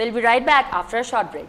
We'll be right back after a short break.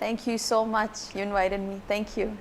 Thank you so much. You invited me. Thank you.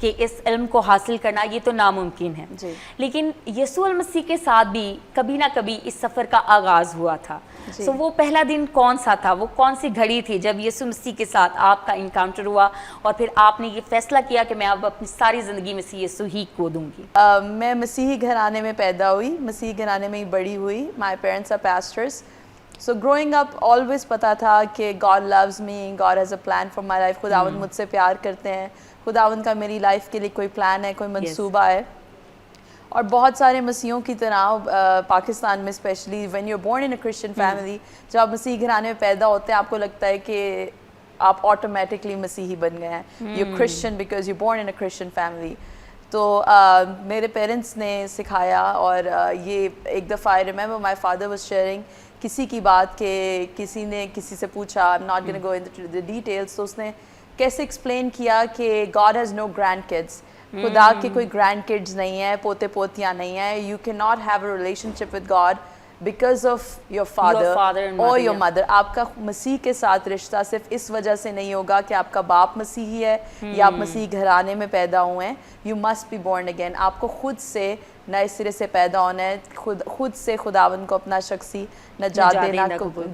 کہ اس علم کو حاصل کرنا یہ تو ناممکن ہے. جی. لیکن یسوع المسیح کے ساتھ بھی کبھی نہ کبھی اس سفر کا آغاز ہوا تھا. سو وہ پہلا دن کون سا تھا, وہ کون سی گھڑی تھی جب یسوع مسیح کے ساتھ آپ کا انکاؤنٹر ہوا اور پھر آپ نے یہ فیصلہ کیا کہ میں اب اپنی ساری زندگی میں یسوع ہی کو دوں گی؟ میں مسیحی گھرانے میں پیدا ہوئی, مسیحی گھرانے میں ہی بڑی ہوئی. My parents are pastors. So growing up always پتہ تھا کہ God loves me, God has a plan for my life. خداوند مجھ سے پیار کرتے ہیں, خداوند کا میری لائف کے لیے کوئی پلان ہے, کوئی منصوبہ ہے. اور بہت سارے مسیحیوں کی طرح پاکستان میں specially when you born in a Christian family, جب آپ مسیحی گھرانے میں پیدا ہوتے ہیں آپ کو لگتا ہے کہ آپ آٹومیٹکلی مسیحی بن گئے ہیں. You Christian because you born in a Christian family. تو میرے پیرنٹس نے سکھایا, اور یہ ایک دفعہ I remember my father was sharing کسی کی بات کہ کسی نے کسی سے پوچھا, I am not gonna go into the details, تو اس نے کیسے ایکسپلین کیا کہ God has no grand kids, خدا کے کوئی گرینڈ کڈز نہیں ہیں, پوتے پوتیاں نہیں ہیں. You can not have a relation ship with God because of your father اور یور مدر. آپ کا مسیح کے ساتھ رشتہ صرف اس وجہ سے نہیں ہوگا کہ آپ کا باپ مسیحی ہے یا آپ مسیحی گھرانے میں پیدا ہوئے ہیں. You must be born again. آپ کو خود سے نئے سرے سے پیدا ہونا ہے, خود سے خداوند کو اپنا شخصی نجات دینا.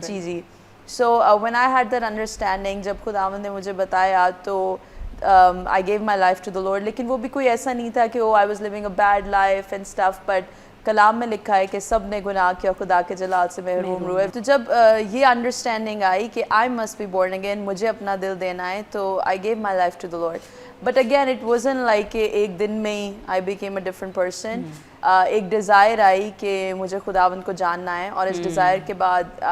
جی جی. So when I had that understanding, جب خداوند نے مجھے بتایا تو I gave my life to the Lord. لیکن وہ بھی کوئی ایسا نہیں تھا کہ I was living a bad life and stuff, but کلام میں لکھا ہے کہ سب نے گناہ کیا, خدا کے جلال سے محروم ہوئے. تو جب یہ انڈرسٹینڈنگ آئی کہ I must be born again, مجھے اپنا دل دینا ہے, تو I gave my life to the Lord. But again it wasn't like کہ ایک دن میں ہی I became a different person. ایک ڈیزائر آئی کہ مجھے خداوند کو جاننا ہے, اور اس ڈیزائر کے بعد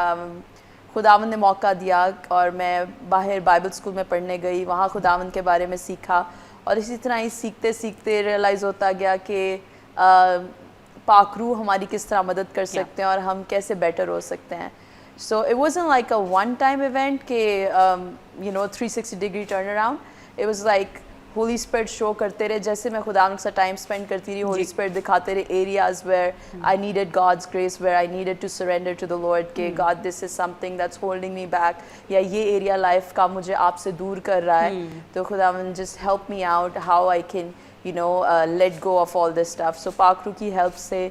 خداوند نے موقع دیا اور میں باہر بائبل اسکول میں پڑھنے گئی, وہاں خداوند کے بارے میں سیکھا, اور اسی طرح ہی سیکھتے سیکھتے ریئلائز ہوتا گیا کہ پاک روح ہماری کس طرح مدد کر سکتے ہیں اور ہم کیسے بیٹر ہو سکتے ہیں. So it wasn't like a one time event کہ 360 degree turn around. It was like holy spirit show کرتے رہے, جیسے میں خداوند سے ٹائم اسپینڈ کرتی رہی, ہولی اسپرٹ دکھاتے رہے areas where I needed God's grace, where I needed to surrender to the lord کہ God this is something that's holding me back, یا یہ ایریا لائف کا مجھے آپ سے دور کر رہا ہے, تو خداوند just help me out how I can let go of all this stuff. So پاک روح کی ہیلپ سے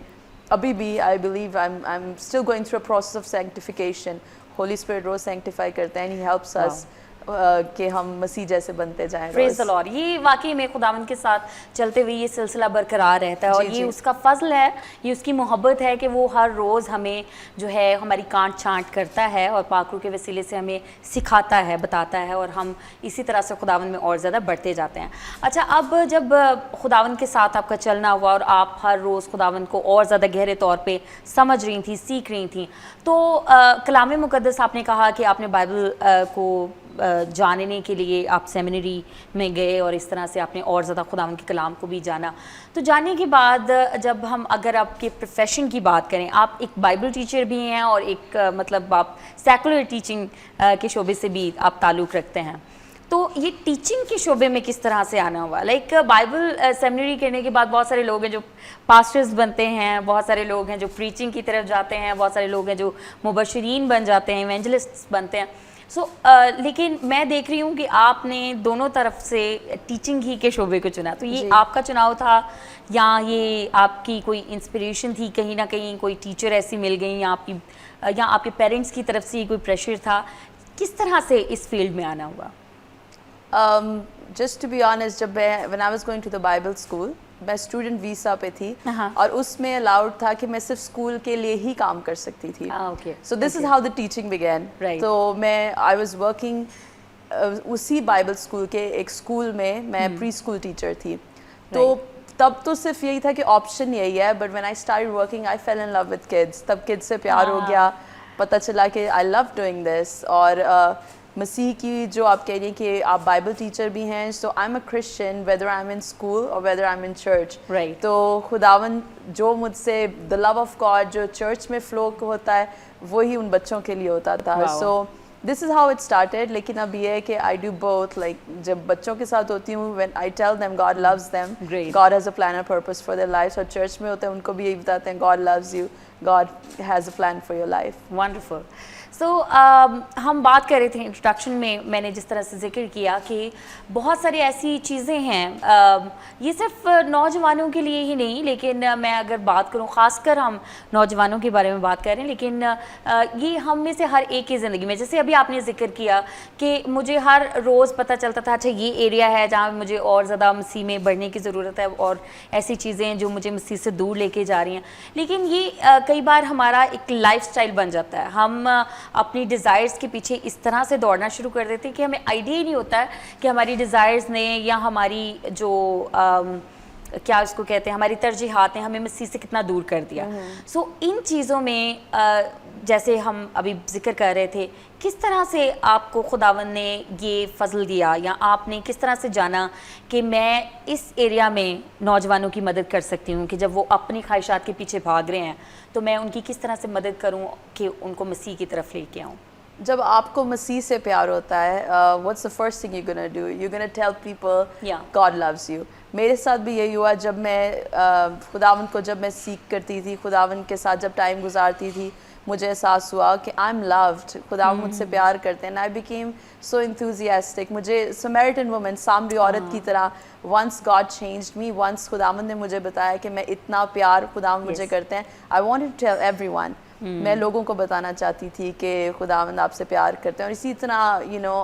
ابھی بھی I believe I am still going through a process of sanctification. Holy spirit روز سینکٹیفائی کرتے ہیں, ہی ہیلپس اس کہ ہم مسیح جیسے بنتے جائیں. پریز دی لارڈ. یہ واقعی میں خداوند کے ساتھ چلتے ہوئے یہ سلسلہ برقرار رہتا ہے, اور یہ اس کا فضل ہے, یہ اس کی محبت ہے کہ وہ ہر روز ہمیں جو ہے ہماری کانٹ چھانٹ کرتا ہے, اور پاک روح کے وسیلے سے ہمیں سکھاتا ہے, بتاتا ہے, اور ہم اسی طرح سے خداوند میں اور زیادہ بڑھتے جاتے ہیں. اچھا, اب جب خداوند کے ساتھ آپ کا چلنا ہوا اور آپ ہر روز خداوند کو اور زیادہ گہرے طور پہ سمجھ رہی تھیں, سیکھ رہی تھیں, تو کلام مقدس آپ نے کہا کہ آپ نے بائبل کو جاننے کے لیے آپ سیمینری میں گئے, اور اس طرح سے آپ نے اور زیادہ خداوند کے کلام کو بھی جانا. تو جاننے کے بعد جب ہم اگر آپ کے پروفیشن کی بات کریں, آپ ایک بائبل ٹیچر بھی ہیں اور ایک مطلب آپ سیکولر ٹیچنگ کے شعبے سے بھی آپ تعلق رکھتے ہیں, تو یہ ٹیچنگ کے شعبے میں کس طرح سے آنا ہوا؟ لائک بائبل سیمینری کرنے کے بعد بہت سارے لوگ ہیں جو پاسٹرز بنتے ہیں, بہت سارے لوگ ہیں جو پریچنگ کی طرف جاتے ہیں, بہت سارے لوگ ہیں جو مبشرین بن جاتے ہیں, ایونجلسٹ بنتے ہیں. لیکن میں دیکھ رہی ہوں کہ آپ نے دونوں طرف سے ٹیچنگ ہی کے شعبے کو چنا, تو یہ آپ کا چناؤ تھا یا یہ آپ کی کوئی انسپریشن تھی, کہیں نہ کہیں کوئی ٹیچر ایسی مل گئی, یا آپ کے پیرنٹس کی طرف سے کوئی پریشر تھا, کس طرح سے اس فیلڈ میں آنا ہوا؟ جسٹ ٹو بی آنیسٹ, جب when I was going to the Bible school, میں اسٹوڈنٹ ویزا پہ تھی, اور اس میں الاؤڈ تھا کہ میں صرف اسکول کے لیے ہی کام کر سکتی تھی. So this is how the teaching begin. تو میں آئی واز ورکنگ اسی بائبل اسکول کے ایک اسکول میں پری اسکول ٹیچر تھی. تو تب تو صرف یہی تھا کہ آپشن یہی ہے, but when I start working I feel in love with kids. تب کڈس سے پیار ہو گیا, پتہ چلا کہ آئی لو ڈوئنگ دس. اور مسیح کی جو آپ کہہ رہی ہیں کہ آپ بائبل ٹیچر بھی ہیں, so I am a Christian whether I am in school اور whether I am in church. تو خداوند جو مجھ سے دا لو آف گاڈ جو چرچ میں فلو ہوتا ہے وہی ان بچوں کے لیے ہوتا تھا. سو this is how it started. لیکن اب یہ ہے کہ I do both. Like جب بچوں کے ساتھ ہوتی ہوں, when I tell them God loves them, Great. God has a plan and purpose for their lives. اور چرچ میں ہوتے ہیں ان کو بھی یہی بتاتے ہیں God loves you, God has a plan for your life. Wonderful. So ہم بات کر رہے تھے انٹروڈکشن میں نے جس طرح سے ذکر کیا کہ بہت ساری ایسی چیزیں ہیں, یہ صرف نوجوانوں کے لیے ہی نہیں, لیکن میں اگر بات کروں خاص کر ہم نوجوانوں کے بارے میں بات کر رہے ہیں, لیکن یہ ہم میں سے ہر ایک کی زندگی میں, جیسے ابھی آپ نے ذکر کیا کہ مجھے ہر روز پتہ چلتا تھا اچھا یہ ایریا ہے جہاں مجھے اور زیادہ مسیح میں بڑھنے کی ضرورت ہے اور ایسی چیزیں ہیں جو مجھے مسیح سے دور لے کے جا رہی ہیں. لیکن یہ کئی بار ہمارا ایک لائف سٹائل بن جاتا ہے. ہم اپنی ڈیزائرز کے پیچھے اس طرح سے دوڑنا شروع کر دیتے ہیں کہ ہمیں آئیڈیا ہی نہیں ہوتا ہے کہ ہماری ڈیزائرز نے یا ہماری جو کیا اس کو کہتے ہیں ہماری ترجیحات نے ہمیں مسیح سے کتنا دور کر دیا. سو ان چیزوں میں جیسے ہم ابھی ذکر کر رہے تھے, کس طرح سے آپ کو خداوند نے یہ فضل دیا یا آپ نے کس طرح سے جانا کہ میں اس ایریا میں نوجوانوں کی مدد کر سکتی ہوں کہ جب وہ اپنی خواہشات کے پیچھے بھاگ رہے ہیں تو میں ان کی کس طرح سے مدد کروں کہ ان کو مسیح کی طرف لے کے آؤں؟ جب آپ کو مسیح سے پیار ہوتا ہے, what's the first thing you're gonna do? You're gonna tell people God loves you. میرے ساتھ بھی یہی ہوا جب میں خداوند کو جب میں سیکھ کرتی تھی, خداوند کے ساتھ جب ٹائم گزارتی تھی, مجھے احساس ہوا کہ I'm loved, خداوند مجھ سے پیار کرتے ہیں. I became so enthusiastic. مجھے سمیرٹن وومن, سامری عورت کی طرح, once God changed me, once خداوند نے مجھے بتایا کہ میں اتنا پیار خداوند مجھے کرتے ہیں, I wanted to tell everyone. میں لوگوں کو بتانا چاہتی تھی کہ خداوند آپ سے پیار کرتے ہیں. اور اسی طرح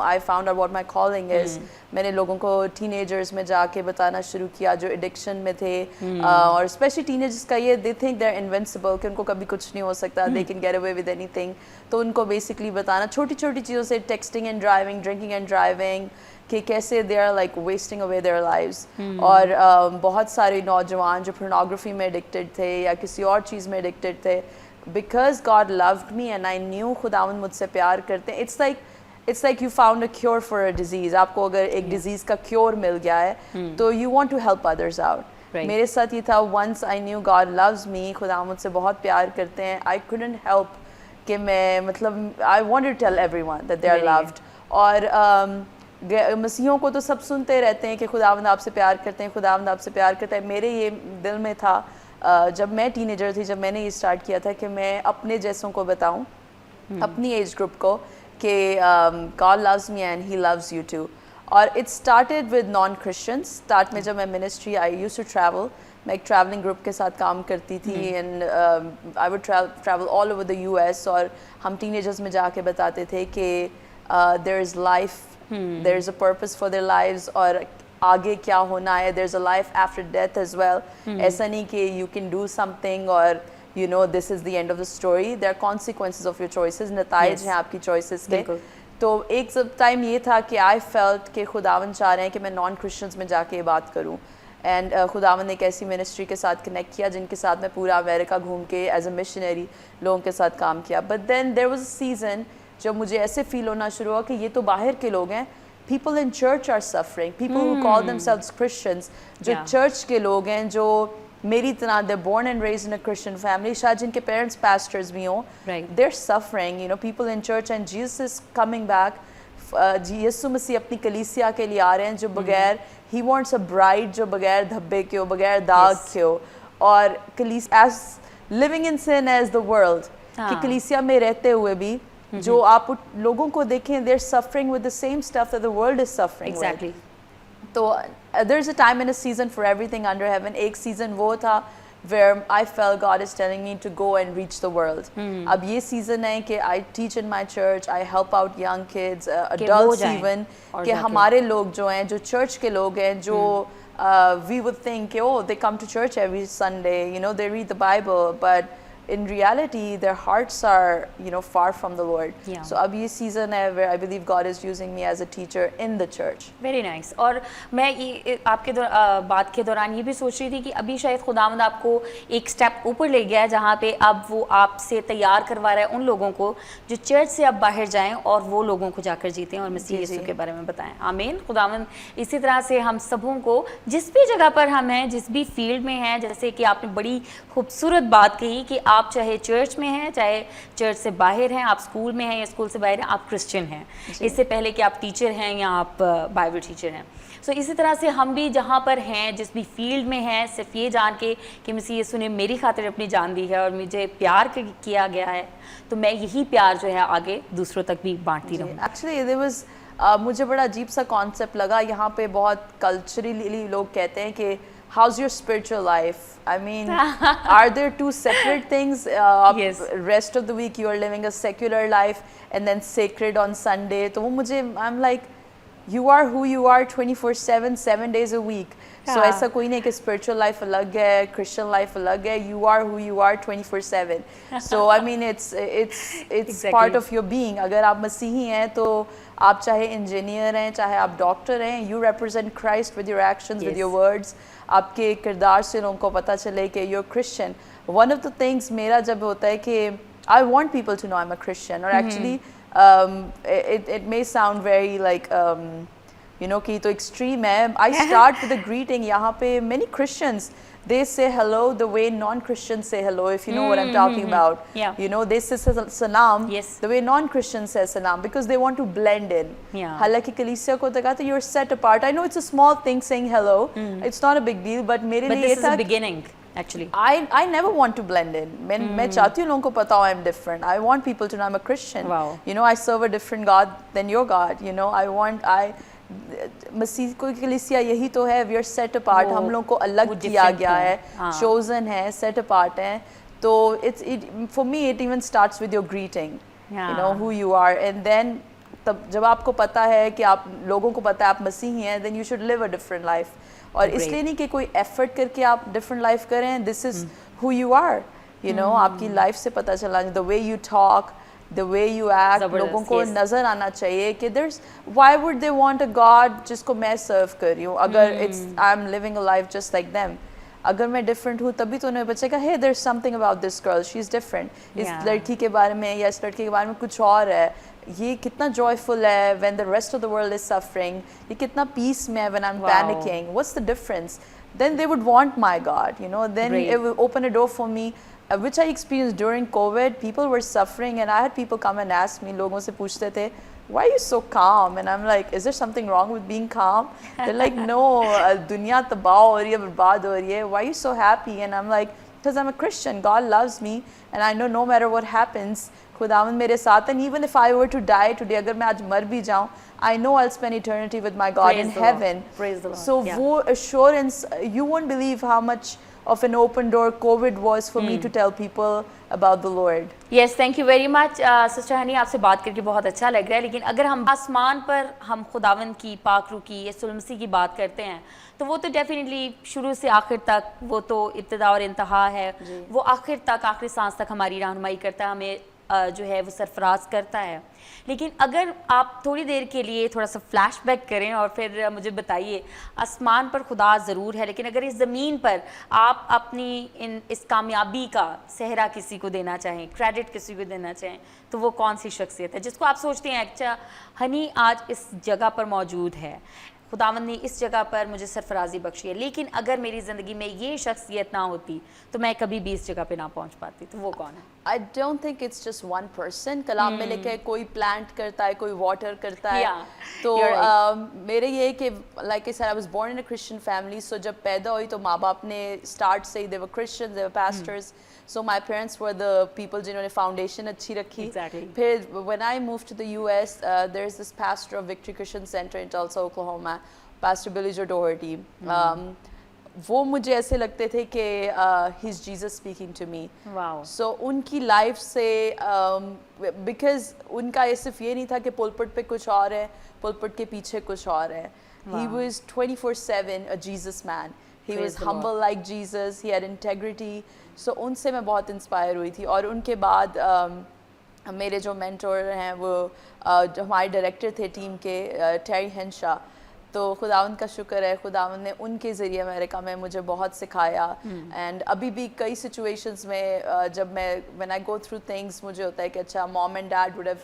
I found out what my calling is. میں نے لوگوں کو ٹین ایجرز میں جا کے بتانا شروع کیا جو ایڈکشن میں تھے, اور اسپیشلی ٹین ایجرز کا یہ they think they're invincible کہ ان کو کبھی کچھ نہیں ہو سکتا, they can get away with anything. تو ان کو بیسکلی بتانا چھوٹی چھوٹی چیزوں سے, texting and driving, drinking and driving, کہ کیسے they are like wasting away their lives. اور بہت سارے نوجوان جو پورنوگرافی میں ایڈکٹڈ تھے یا کسی اور چیز میں ایڈکٹڈ تھے, because God loved me and I knew خداوند مجھ سے پیار کرتے ہیں. It's like you found a cure for a disease. آپ کو اگر ایک ڈیزیز کا کیور مل گیا ہے تو you want to help others out. میرے ساتھ یہ تھا, once I knew God loves me, خداوند مجھ سے بہت پیار کرتے ہیں, I couldn't help کہ میں I wanted to tell everyone that they are loved. اور مسیحوں کو تو سب سنتے رہتے ہیں کہ خداوند آپ سے پیار کرتے ہیں, خداوند آپ سے پیار کرتا ہے. میرے یہ دل میں تھا جب میں ٹین ایجر تھی, جب میں نے یہ اسٹارٹ کیا تھا کہ میں اپنے جیسوں کو بتاؤں, اپنی ایج گروپ کو, کہ God loves me and he loves you too. اور it started with non-Christians. Start میں جب میں ministry, I used to travel, میں ایک ٹریولنگ گروپ کے ساتھ کام کرتی تھی, and I would travel all over the US. اور ہم ٹین ایجرز میں جا کے بتاتے تھے کہ there is life, there is a purpose for their lives, اور آگے کیا ہونا ہے, there's a life after death as well. ایسا نہیں کہ you can do something اور this is the end of the story. There are consequences of your choices, نتائج ہیں آپ کی choices کے. تو ایک ٹائم یہ تھا کہ I felt کہ خداوند چاہ رہے ہیں کہ میں نان کرسچنز میں جا کے یہ بات کروں, اینڈ خداوند نے ایک ایسی منسٹری کے ساتھ کنیکٹ کیا جن کے ساتھ میں پورا امریکہ گھوم کے ایز اے مشنری لوگوں کے ساتھ کام کیا. But then there was a season جب مجھے ایسے فیل ہونا شروع ہوا کہ یہ تو باہر کے لوگ ہیں, people in church are suffering, people who call themselves Christians, جو چرچ کے لوگ ہیں, جو میری طرح they're born and raised in a Christian family, شاید جن کے parents pastors بھی ہوں, they're suffering, people in church, and Jesus is coming back. یسوع مسیح اپنی کلیسیا کے لیے آ رہے ہیں جو بغیر, he wants a bride جو بغیر دھبے کے ہو, بغیر داغ کے ہو, اور as living in sin as the world, کہ کلیسیا میں رہتے ہوئے بھی جو آپ لوگوں کو دیکھیں they're suffering with the same stuff that the world is suffering with. تو there's a time and a season for everything under heaven. ایک season وہ تھا where I felt God is telling me to go and reach the world. اب یہ season ہے کہ I teach in my church, I help out young kids, adults even, کہ ہمارے لوگ جو ہیں, جو چرچ کے لوگ ہیں, جو we would think oh they come to church every Sunday, they read the Bible, but in reality their hearts are far from the Lord. So اب یہ season ہے where I believe God is using me as a teacher in the church. Very nice. اور میں آپ کے بات کے دوران یہ بھی سوچ رہی تھی کہ ابھی شاید خداوند آپ کو ایک سٹیپ اوپر لے گیا ہے جہاں پہ اب وہ آپ سے تیار کروا رہا ہے ان لوگوں کو جو چرچ سے اب باہر جائیں اور وہ لوگوں کو جا کر جیتے ہیں اور مسیح یسوع کے بارے میں بتائیں. آمین. خداوند اسی طرح سے ہم سبوں کو جس بھی جگہ پر ہم ہیں, جس بھی فیلڈ میں ہیں, جیسے کہ آپ نے بڑی خوبصورت بات کہی کہ آپ چاہے چرچ میں ہیں, چاہے چرچ سے باہر ہیں, آپ اسکول میں ہیں یا اسکول سے باہر ہیں, آپ کرسچن ہیں, اس سے پہلے کہ آپ ٹیچر ہیں یا آپ بائبل ٹیچر ہیں. سو اسی طرح سے ہم بھی جہاں پر ہیں, جس بھی فیلڈ میں ہیں, صرف یہ جان کے کہ مسیح یسوع نے میری خاطر اپنی جان دی ہے اور مجھے پیار کیا گیا ہے, تو میں یہی پیار جو ہے آگے دوسروں تک بھی بانٹتی رہوں. ایکچولی there was مجھے بڑا عجیب سا کانسیپٹ لگا یہاں پہ. بہت کلچرلی لوگ کہتے ہیں کہ how's your spiritual life? I mean, are there two separate things? Yes. Rest of the week you are living a secular life and then sacred on Sunday. تو وہ مجھے I'm like you are who you are 24/7 7 days a week. So ایسا کوئی نہیں کہ spiritual life الگ ہے, Christian life الگ ہے. You are who you are 24/7. So I mean it's part of your being. اگر آپ مسیحی ہیں تو آپ چاہے انجینئر ہیں, چاہے آپ ڈاکٹر ہیں, you represent Christ with your actions, with your words. آپ کے کردار سے لوگوں کو پتہ چلے کہ you're Christian. One of the things میرا جب ہوتا ہے کہ I want people to know I'm a Christian, or actually it may sound very like you know کہ تو extreme ہے. I start with a greeting. یہاں پہ many Christians they say hello the way non-Christians say hello, if you know what I'm talking about. Yeah. You know, they say salam Yes. the way non-Christians say salam because they want to blend in. Yeah. حالانکہ کلیسیا کو تو کہتے you're set apart. I know it's a small thing saying hello. It's not a big deal, but میرے لیے But یہ this is تھا a beginning actually. I never want to blend in. میں چاہتی ہوں لوگوں کو پتا ہو I'm different. I want people to know I'm a Christian. Wow. You know, I serve a different God than your God. You know, مسیح کو کلیسیا یہی تو ہے, we are set apart. ہم لوگوں کو الگ کیا گیا ہے, chosen ہے, set apart ہیں. تو for me it even starts with your greeting. You know who you are, and then تب جب آپ کو پتا ہے کہ آپ لوگوں کو پتا ہے آپ مسیحی ہیں, then you should live a different life. اور اس لیے نہیں کہ کوئی ایفرٹ کر کے آپ ڈفرنٹ لائف کریں, this is who you are. You know, آپ کی لائف سے پتہ چلا, the way you talk, the way you act, لوگوں کو نظر آنا چاہیے کہ there's why would they want a God جس کو میں سرو کر رہی ہوں اگر I'm living a life just like them. اگر میں ڈفرینٹ ہوں تبھی تو انہیں بچے گا hey there's something about this girl, she's different. اس لڑکی کے بارے میں یا اس لڑکے کے بارے میں کچھ اور ہے, یہ کتنا joyful ہے when the rest of the world is suffering, یہ کتنا peace میں ہے when I'm panicking, what's the difference? Then they would want my God, you know, then it will open a door for me, which I experienced during COVID. People were suffering and I had people come and ask me, لوگوں سے پوچھتے تھے why are you so calm? And I'm like, is there something wrong with being calm? They're like, no, دنیا تباہ ہو رہی ہے, برباد ہو رہی ہے, why are you so happy? And I'm like, because I'm a Christian, God loves me and I know no matter what happens, خداوند میرے ساتھ. And even if I were to die today, اگر میں آج مر بھی جاؤں, I know I'll spend eternity with my God in heaven. Praise the Lord. So وہ assurance, you won't believe how much of an open door COVID was for me to tell people about the Lord. Yes, thank you very much. Sister Honey, آپ سے بات کر کے بہت اچھا لگ رہا ہے, لیکن اگر ہم آسمان پر ہم خداوند کی, پاک روح کی, یسوع المسیح کی بات کرتے ہیں تو وہ تو ڈیفینیٹلی شروع سے آخر تک وہ تو ابتدا اور انتہا ہے. وہ آخر تک, آخری سانس تک ہماری رہنمائی کرتا ہے, ہمیں جو ہے وہ سرفراز کرتا ہے. لیکن اگر آپ تھوڑی دیر کے لیے تھوڑا سا فلیش بیک کریں اور پھر مجھے بتائیے, آسمان پر خدا ضرور ہے, لیکن اگر اس زمین پر آپ اپنی اس کامیابی کا صحرا کسی کو دینا چاہیں, کریڈٹ کسی کو دینا چاہیں, تو وہ کون سی شخصیت ہے جس کو آپ سوچتے ہیں اچھا ہنی آج اس جگہ پر موجود ہے, خداوند نے اس جگہ پر مجھے سرفرازی بخشی ہے, لیکن اگر میری زندگی میں یہ شخصیت نہ ہوتی تو میں کبھی بھی اس جگہ پہ نہ پہنچ پاتی, تو وہ کون ہے؟ I don't think it's just one person. کلام میں لکھا ہے کوئی پلانٹ کرتا ہے, کوئی واٹر کرتا ہے. تو میرے یہ کہ like I said, I was born in a Christian family. So جب پیدا ہوئی تو ماں باپ نے start سے they were Christians, they were pastors. So my parents were the people جنہوں نے foundation اچھی رکھی. پھر when I moved to the US, there's this pastor of Victory Christian Center in Tulsa, Oklahoma, Pastor Billy Joe Doherty. وہ مجھے ایسے لگتے تھے کہ he's Jesus speaking to me. So ان کی لائف سے because ان کا صرف یہ نہیں تھا کہ پلپٹ پہ کچھ اور ہے, پلپٹ کے پیچھے کچھ اور ہے. He was 24/7 a Jesus man. He was humble like Jesus. He had integrity. So ان سے میں بہت انسپائر ہوئی تھی. اور ان کے بعد میرے جو مینٹور ہیں وہ جو ہمارے ڈائریکٹر تھے ٹیم کے, ٹیری ہینشا. تو خداوند کا شکر ہے, خداوند نے ان کے ذریعے امریکہ میں مجھے بہت سکھایا. اینڈ ابھی بھی کئی سچویشنز میں جب میں when I go through things مجھے ہوتا ہے کہ اچھا mom and dad would have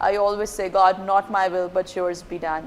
I always say, God, not my will, but yours be done.